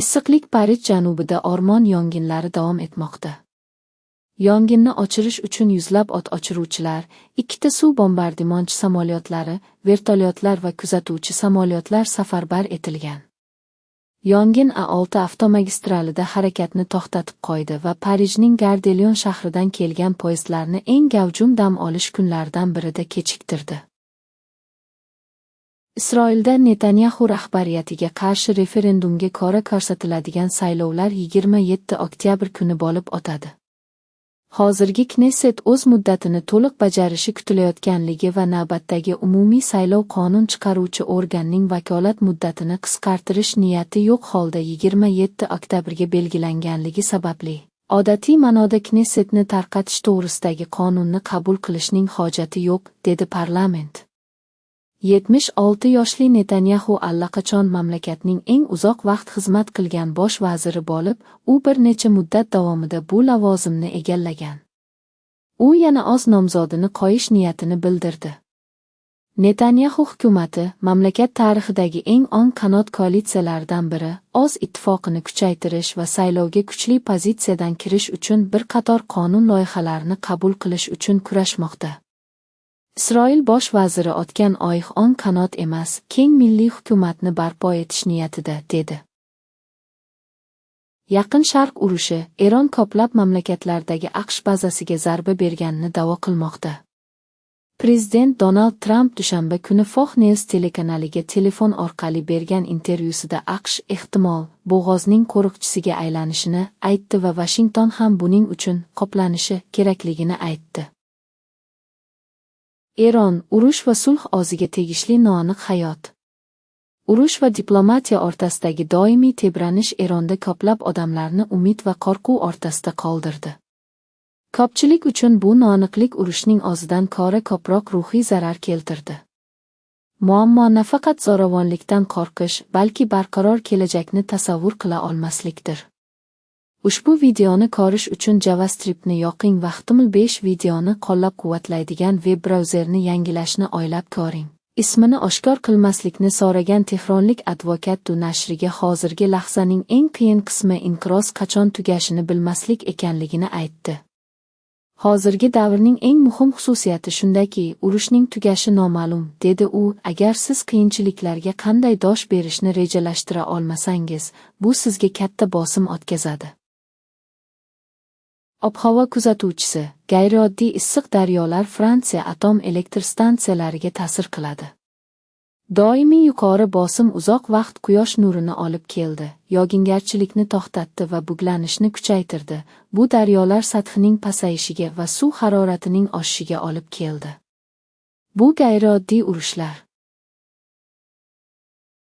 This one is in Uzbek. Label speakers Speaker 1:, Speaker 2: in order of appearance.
Speaker 1: Issiqlik Parij janubida o'rmon yong'inlari davom etmoqda. Yong'inni o'chirish uchun yuzlab o't o'chiruvchilar, 2 suv bombardimonchi samolyotlari, vertolyotlar va kuzatuvchi samolyotlar safarbar etilgan. Yong'in A6 avtomagistralida harakatni to'xtatib qo'ydi va Parijning Gare-de-Lyon shahridan kelgan poyezdlarni eng gavjum dam olish kunlaridan birida kechiktirdi. Isroilda Netanyahu rahbariyatiga qarshi referendumga qora ko'rsatiladigan saylovlar 27 oktyabr kuni bo'lib o'tadi. Hozirgi Knesset o'z muddatini to'liq bajarishi kutilayotganligi va navbatdagi umumiy saylov qonun chiqaruvchi organning vakolat muddatini qisqartirish niyati yo'q holda 27 oktyabrga belgilanganligi sababli odatiy ma'noda Knessetni tarqatish to'g'risidagi qonunni qabul qilishning hojati yo'q, dedi parlament. 76 yoshli Netanyahu allaqachon mamlakatning eng uzoq vaqt xizmat qilgan bosh vaziri bo'lib, u bir necha muddat davomida bu lavozimni egallagan. U yana o'z nomzodini qo'yish niyatini bildirdi. Netanyahu hukumati mamlakat tarixidagi eng o'ng qanot koalitsiyalardan biri, o'z ittifoqini kuchaytirish va saylovga kuchli pozitsiyadan kirish uchun bir qator qonun loyihalarini qabul qilish uchun kurashmoqda. Isroil bosh vaziri o'tgan oy o'ng qanot emas, keng milliy hukumatni barpo etish niyatida, dedi. Yaqin Sharq urushi, Eron ko'plab mamlakatlardagi AQSh bazasiga zarba berganini da'vo qilmoqda. Prezident Donald Trump dushanba kuni Fox News telekanaliga telefon orqali bergan intervyusida AQSh ehtimol bo'g'ozning qo'riqchisiga aylanishini aytdi va Washington ham buning uchun qoplanishi kerakligini aytdi. Eron, urush va sulh o'ziga tegishli noaniq hayot. Urush va diplomatiya o'rtasidagi doimiy tebranish Eronda ko'plab odamlarni umid va qo'rquv o'rtasida qoldirdi. Ko'pchilik uchun bu noaniqlik urushning o'zidan ko'ra ko'proq ruhiy zarar keltirdi. Muammo nafaqat zo'ravonlikdan qo'rqish, balki barqaror kelajakni tasavvur qila olmaslikdir. Ushbu videoni ko'rish uchun JavaScriptni yoqing va Htiml 5 videoni qo'llab-quvvatlaydigan veb brauzerni yangilashni o'ylab ko'ring. Ismini oshkor qilmaslikni so'ragan tehronlik advokat nashriga hozirgi lahzaning eng qiyin qismi inqiroz qachon tugashini bilmaslik ekanligini aytdi. Hozirgi davrning eng muhim xususiyati shundaki, urushning tugashi noma'lum, dedi u. Agar siz qiyinchiliklarga qanday dosh berishni rejalashtira olmasangiz, bu sizga katta bosim o'tkazadi. Ob-havo kuzatuvchisi, g'ayrioddiy issiq daryolar Fransiya atom elektr stansiyalariga ta'sir qiladi. Doimiy yuqori bosim uzoq vaqt quyosh nurini olib keldi, yog'ingarchilikni to'xtatdi va buglanishni kuchaytirdi. Bu daryolar sathining pasayishiga va suv haroratining oshishiga olib keldi. Bu g'ayrioddiy urushlar